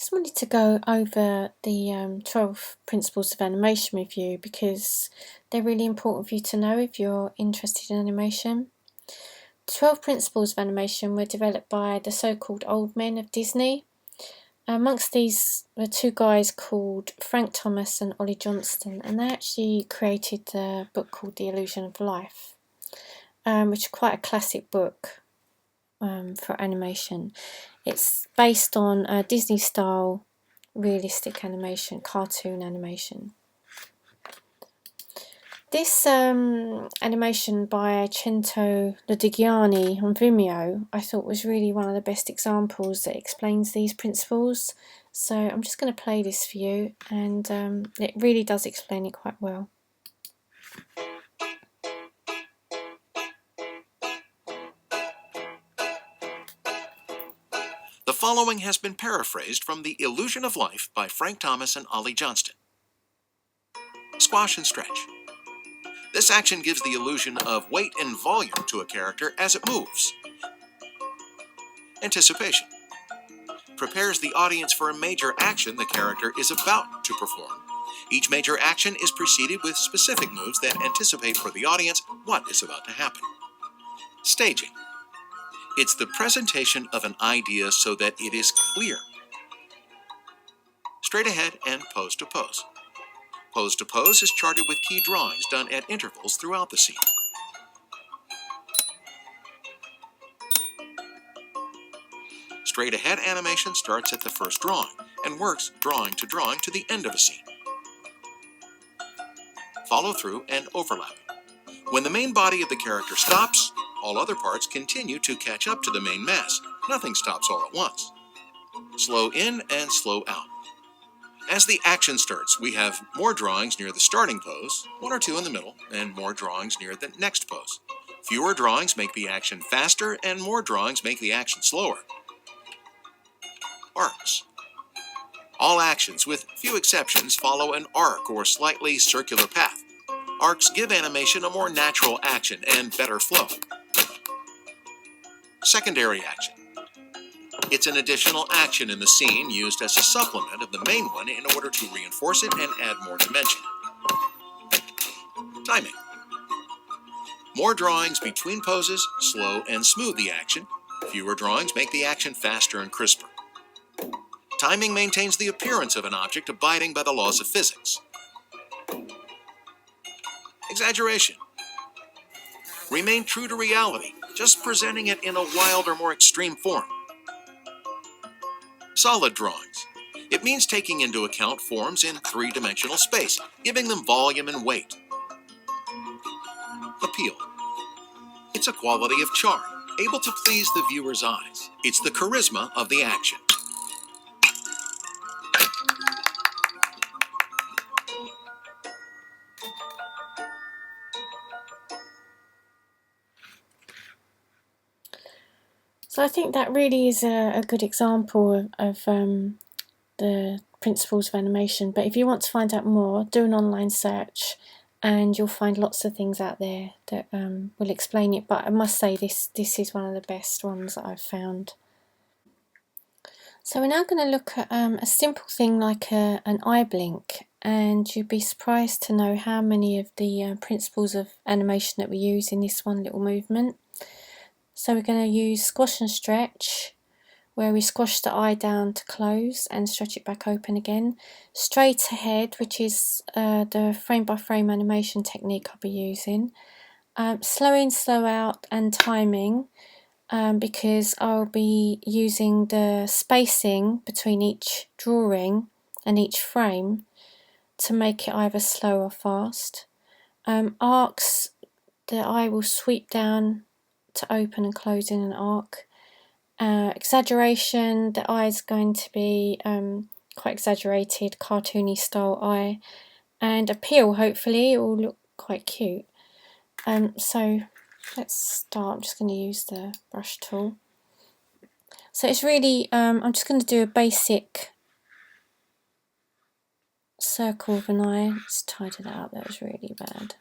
just wanted to go over the 12 principles of animation with you because they're really important for you to know if you're interested in animation. 12 principles of animation were developed by the so-called old men of Disney. Amongst these were two guys called Frank Thomas and Ollie Johnston, and they actually created a book called The Illusion of Life, which is quite a classic book for animation. It's based on Disney-style realistic animation, cartoon animation. This animation by Cento Lodigiani on Vimeo I thought was really one of the best examples that explains these principles. So I'm just going to play this for you, and it really does explain it quite well. The following has been paraphrased from The Illusion of Life by Frank Thomas and Ollie Johnston. Squash and stretch. This action gives the illusion of weight and volume to a character as it moves. Anticipation. Prepares the audience for a major action the character is about to perform. Each major action is preceded with specific moves that anticipate for the audience what is about to happen. Staging. It's the presentation of an idea so that it is clear. Straight ahead and pose to pose. Pose to pose is charted with key drawings done at intervals throughout the scene. Straight ahead animation starts at the first drawing and works drawing to the end of a scene. Follow through and overlap. When the main body of the character stops, all other parts continue to catch up to the main mass. Nothing stops all at once. Slow in and slow out. As the action starts, we have more drawings near the starting pose, one or two in the middle, and more drawings near the next pose. Fewer drawings make the action faster, and more drawings make the action slower. Arcs. All actions, with few exceptions, follow an arc or slightly circular path. Arcs give animation a more natural action and better flow. Secondary action. It's an additional action in the scene used as a supplement of the main one in order to reinforce it and add more dimension. Timing. More drawings between poses slow and smooth the action. Fewer drawings make the action faster and crisper. Timing maintains the appearance of an object abiding by the laws of physics. Exaggeration. Remain true to reality, just presenting it in a wild or more extreme form. Solid drawings. It means taking into account forms in three-dimensional space, giving them volume and weight. Appeal. It's a quality of charm, able to please the viewer's eyes. It's the charisma of the action. So I think that really is a good example of the principles of animation. But if you want to find out more, do an online search and you'll find lots of things out there that will explain it. But I must say this is one of the best ones that I've found. So we're now going to look at a simple thing like an eye blink, and you'd be surprised to know how many of the principles of animation that we use in this one little movement. So we're going to use squash and stretch, where we squash the eye down to close and stretch it back open again. Straight ahead, which is the frame by frame animation technique I'll be using. Slow in, slow out, and timing, because I'll be using the spacing between each drawing and each frame to make it either slow or fast. Arcs, the eye will sweep down to open and close in an arc. Exaggeration, the eye is going to be quite exaggerated, cartoony style eye. And appeal, hopefully it will look quite cute. So let's start. I'm just going to use the brush tool. So it's really, I'm just going to do a basic circle of an eye. Let's tidy that up, that was really bad.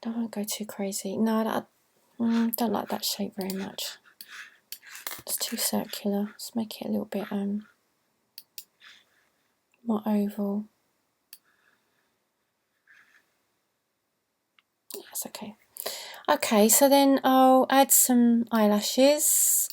Don't want to go too crazy. No, Don't like that shape very much. It's too circular. Let's make it a little bit more oval. That's okay. Okay, so then I'll add some eyelashes.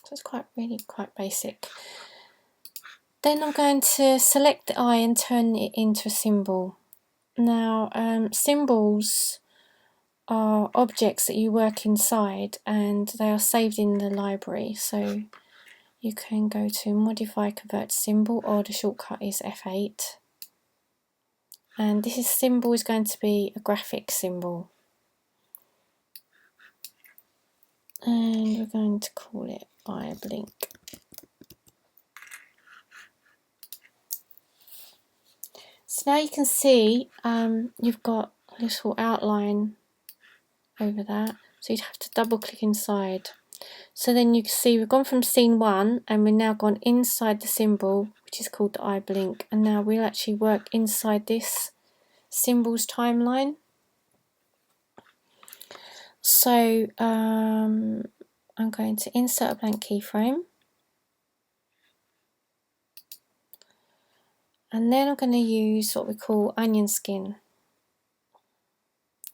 So it's really quite basic. Then I'm going to select the eye and turn it into a symbol. Now, symbols are objects that you work inside and they are saved in the library. So you can go to Modify, Convert to Symbol, or the shortcut is F8. And this symbol is going to be a graphic symbol. And we're going to call it eye blink. So now you can see you've got a little outline over that. So you'd have to double click inside. So then you can see we've gone from scene 1 and we've now gone inside the symbol, which is called the eye blink. And now we'll actually work inside this symbols timeline. So I'm going to insert a blank keyframe. And then I'm going to use what we call onion skin.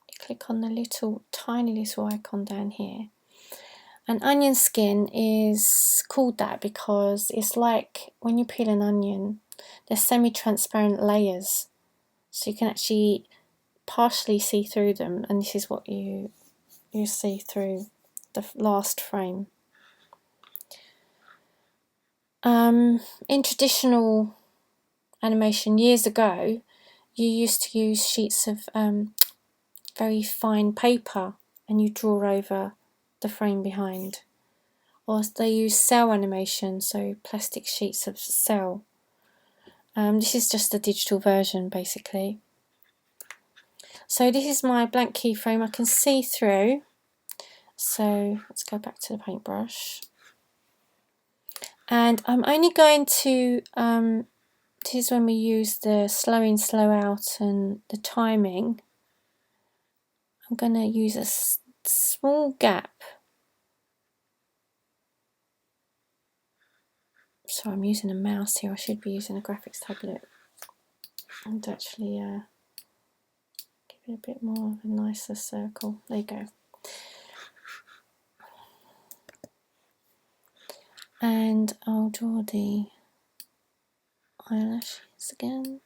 You click on the tiny little icon down here. And onion skin is called that because it's like when you peel an onion, they're semi-transparent layers. So you can actually partially see through them, and this is what you see through the last frame. In traditional animation years ago, you used to use sheets of very fine paper and you draw over the frame behind. Or they use cell animation, so plastic sheets of cell. This is just a digital version basically. So this is my blank keyframe. I can see through. So let's go back to the paintbrush. And I'm only going to, this is when we use the slow in, slow out and the timing. I'm going to use a small gap. So I'm using a mouse here. I should be using a graphics tablet. And actually give it a bit more of a nicer circle. There you go. And I'll draw the eyelashes again.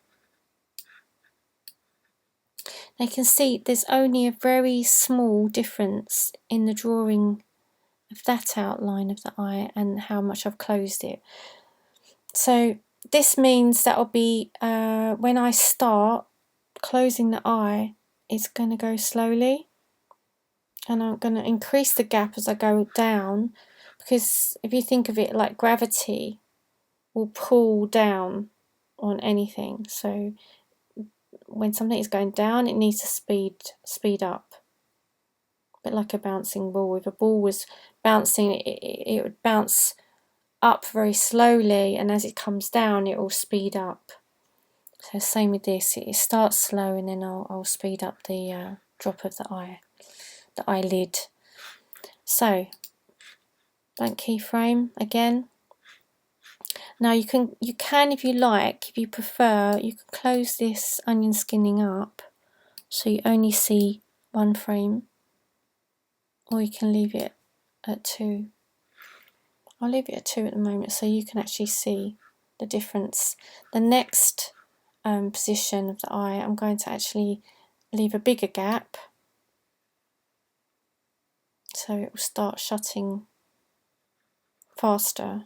Now you can see there's only a very small difference in the drawing of that outline of the eye and how much I've closed it. So this means that'll be when I start closing the eye, it's going to go slowly, and I'm going to increase the gap as I go down, because if you think of it like gravity will pull down on anything, so when something is going down it needs to speed up, a bit like a bouncing ball. If a ball was bouncing, it would bounce up very slowly, and as it comes down it will speed up. So same with this, it starts slow and then I'll speed up the drop of the eyelid. So blank keyframe again. Now you can if you like, if you prefer, you can close this onion skinning up so you only see one frame, or you can leave it at 2. I'll leave it at 2 at the moment so you can actually see the difference. The next position of the eye, I'm going to actually leave a bigger gap so it will start shutting faster.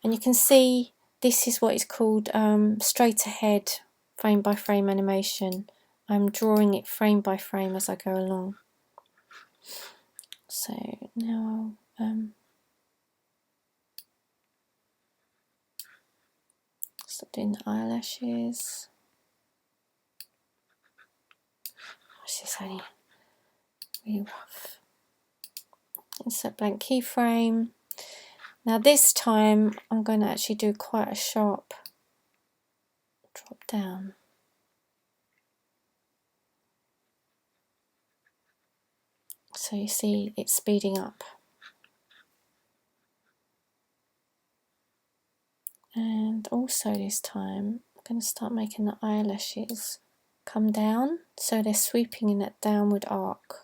And you can see this is what is called straight ahead frame by frame animation. I'm drawing it frame by frame as I go along. So now I'll stop doing the eyelashes. This is only really rough. Insert blank keyframe. Now this time I'm going to actually do quite a sharp drop down. So you see it's speeding up. And also this time I'm going to start making the eyelashes come down so they're sweeping in that downward arc.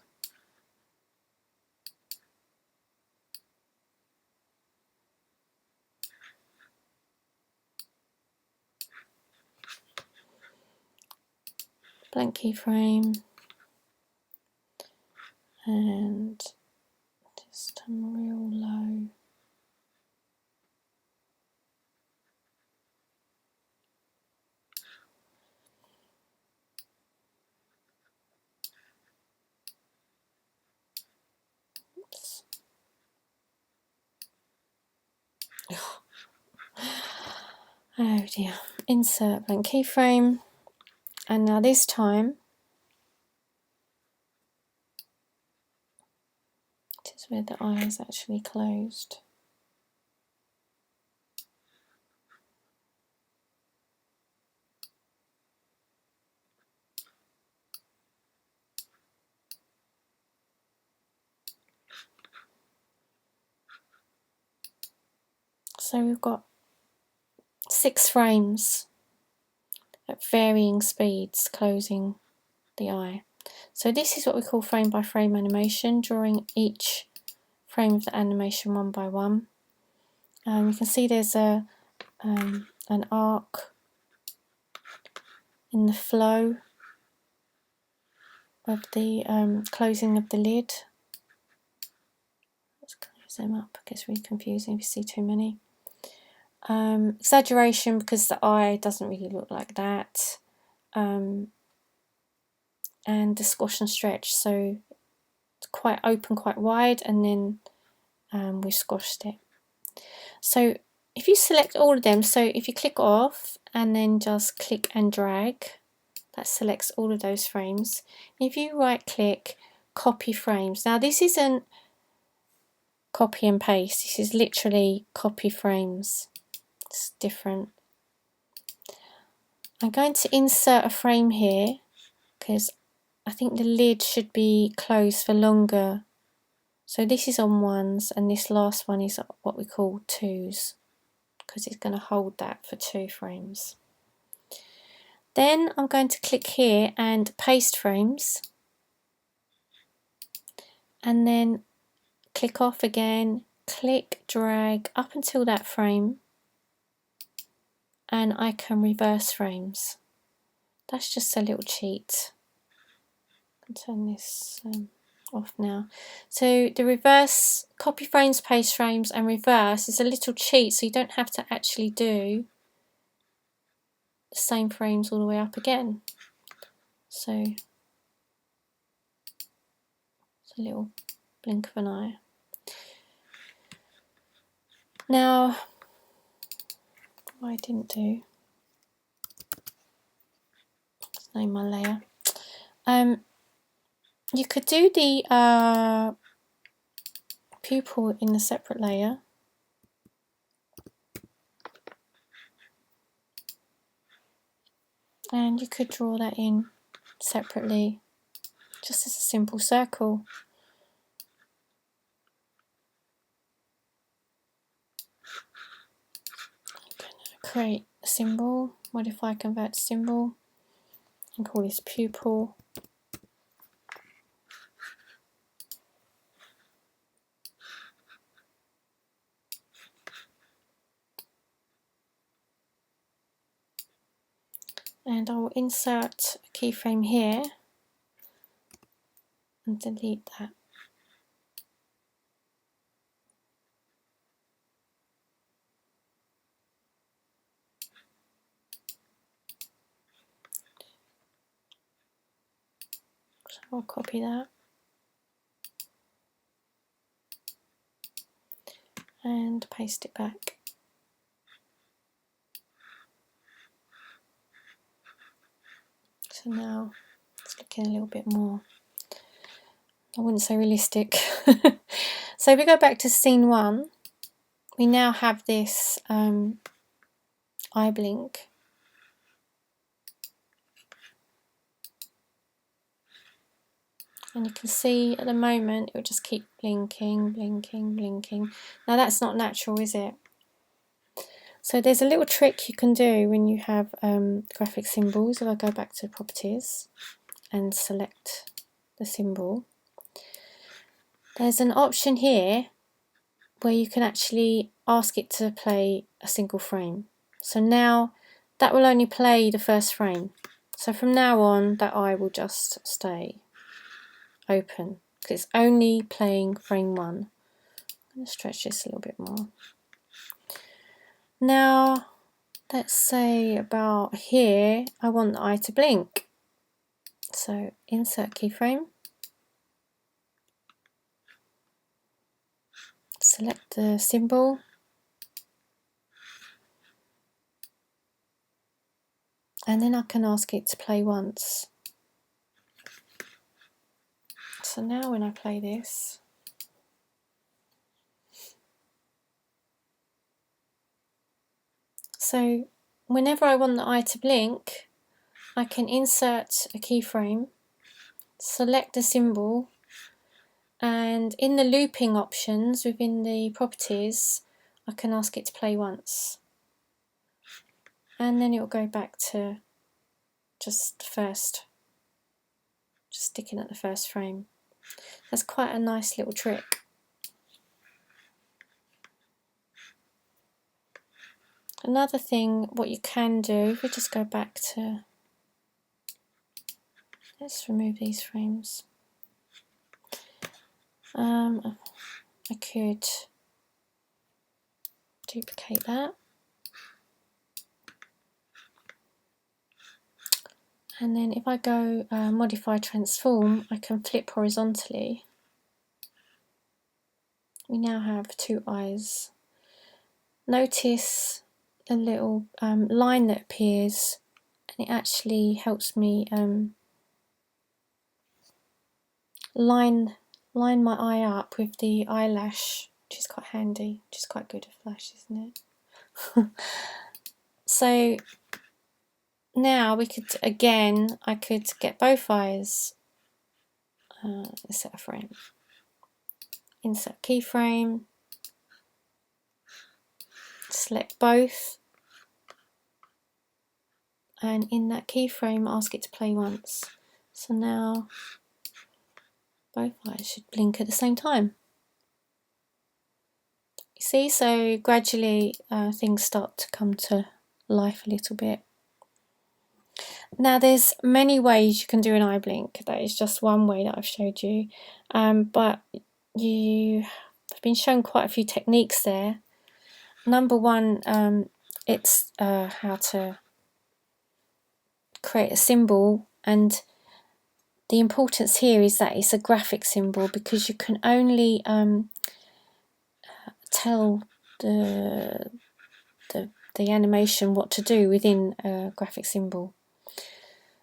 Blank keyframe, and just real low. Oops. Oh dear. Insert blank keyframe, and now this time this is where the eye is actually closed. So we've got 6 frames at varying speeds closing the eye. So this is what we call frame by frame animation, drawing each frame of the animation one by one. You can see there's an arc in the flow of the closing of the lid. Let's close them up, it gets really confusing if you see too many. Exaggeration because the eye doesn't really look like that. And the squash and stretch, so it's quite open, quite wide, and then we squashed it. So if you select all of them, so if you click off and then just click and drag, that selects all of those frames. If you right click, copy frames. Now this isn't copy and paste, this is literally copy frames. It's different. I'm going to insert a frame here because I think the lid should be closed for longer. So this is on 1s and this last one is what we call 2s because it's going to hold that for 2 frames. Then I'm going to click here and paste frames, and then click off again, click, drag up until that frame, and I can reverse frames. That's just a little cheat. I'll turn this off now. So the reverse, copy frames, paste frames and reverse is a little cheat, so you don't have to actually do the same frames all the way up again. So it's a little blink of an eye. Now, what I didn't do, let's name my layer. You could do the pupil in a separate layer. And you could draw that in separately, just as a simple circle. I'm going to create a symbol, modify convert to symbol, and call this pupil. And I will insert a keyframe here and delete that. So I'll copy that and paste it back. So now it's looking a little bit more, I wouldn't say realistic. So if we go back to scene 1, we now have this eye blink. And you can see at the moment it will just keep blinking, blinking, blinking. Now that's not natural, is it? So there's a little trick you can do when you have graphic symbols. If I go back to properties and select the symbol, there's an option here where you can actually ask it to play a single frame. So now that will only play the first frame. So from now on that eye will just stay open because it's only playing frame 1. I'm going to stretch this a little bit more. Now let's say about here I want the eye to blink. So insert keyframe, select the symbol, and then I can ask it to play once. So now when I play this, so whenever I want the eye to blink, I can insert a keyframe, select the symbol, and in the looping options within the properties, I can ask it to play once. And then it will go back to just first, just sticking at the first frame. That's quite a nice little trick. Another thing, what you can do, if we just go back to, let's remove these frames. I could duplicate that. And then if I go modify transform, I can flip horizontally. We now have 2 eyes. Notice a little line that appears, and it actually helps me line my eye up with the eyelash, which is quite handy, which is quite good at Flash, isn't it? So now we could, again, I could get both eyes, insert a frame, insert keyframe, select both, and in that keyframe ask it to play once. So now both eyes should blink at the same time. You see, so gradually things start to come to life a little bit. Now there's many ways you can do an eye blink. That is just one way that I've showed you, but you have been shown quite a few techniques there. Number one, it's how to create a symbol, and the importance here is that it's a graphic symbol because you can only tell the animation what to do within a graphic symbol.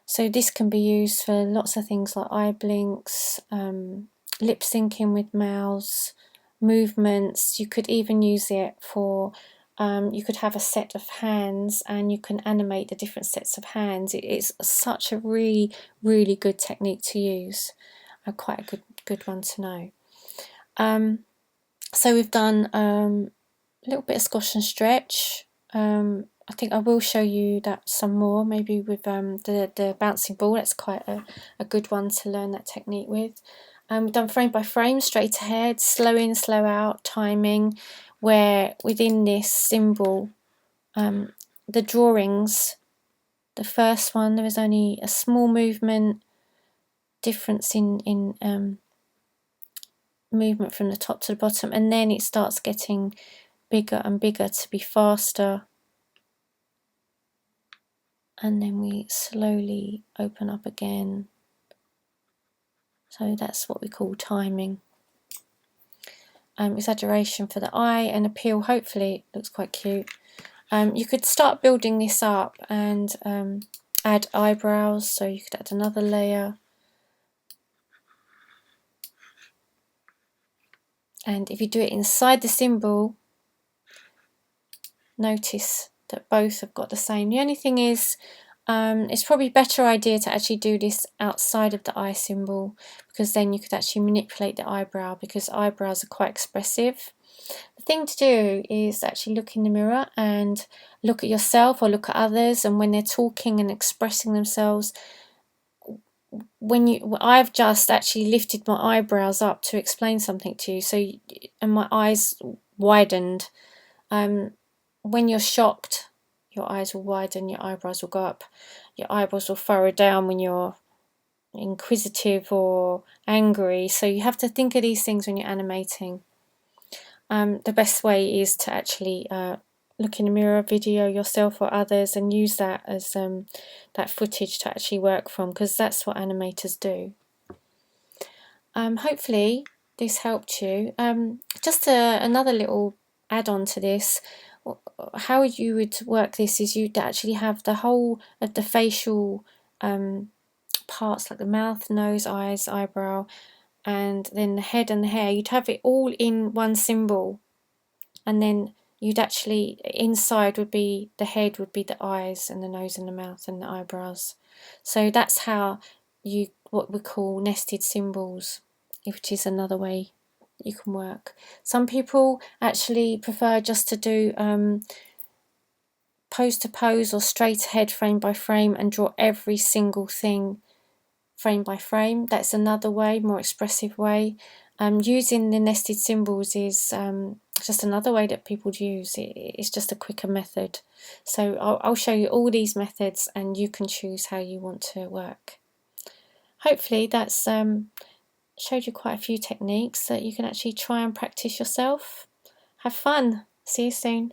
So this can be used for lots of things like eye blinks, lip syncing with mouse, movements. You could even use it for, you could have a set of hands and you can animate the different sets of hands. It's such a really, really good technique to use. Quite a good one to know. So we've done a little bit of squash and stretch. I think I will show you that some more, maybe with the bouncing ball. That's quite a good one to learn that technique with. We've done frame by frame, straight ahead, slow in, slow out, timing, where within this symbol, the drawings, the first one, there is only a small movement difference in movement from the top to the bottom, and then it starts getting bigger and bigger to be faster, and then we slowly open up again. So that's what we call timing. Exaggeration for the eye and appeal. Hopefully it looks quite cute. You could start building this up and add eyebrows, so you could add another layer. And if you do it inside the symbol, notice that both have got the same. The only thing is It's probably a better idea to actually do this outside of the eye symbol, because then you could actually manipulate the eyebrow, because eyebrows are quite expressive. The thing to do is actually look in the mirror and look at yourself or look at others, and when they're talking and expressing themselves, I've just actually lifted my eyebrows up to explain something to you, and my eyes widened. When you're shocked, your eyes will widen, your eyebrows will go up, your eyebrows will furrow down when you're inquisitive or angry. So you have to think of these things when you're animating. The best way is to actually look in the mirror, video yourself or others, and use that as that footage to actually work from, because that's what animators do. Hopefully this helped you. Just another little add-on to this, how you would work this is you'd actually have the whole of the facial parts, like the mouth, nose, eyes, eyebrow, and then the head and the hair. You'd have it all in one symbol, and then you'd actually, inside would be the head, would be the eyes and the nose and the mouth and the eyebrows. So that's how you, what we call nested symbols, which is another way you can work. Some people actually prefer just to do pose to pose or straight ahead, frame by frame, and draw every single thing frame by frame. That's another way, more expressive way. Using the nested symbols is just another way that people use. It's just a quicker method. So I'll show you all these methods, and you can choose how you want to work. Hopefully that's showed you quite a few techniques that you can actually try and practice yourself. Have fun. See you soon.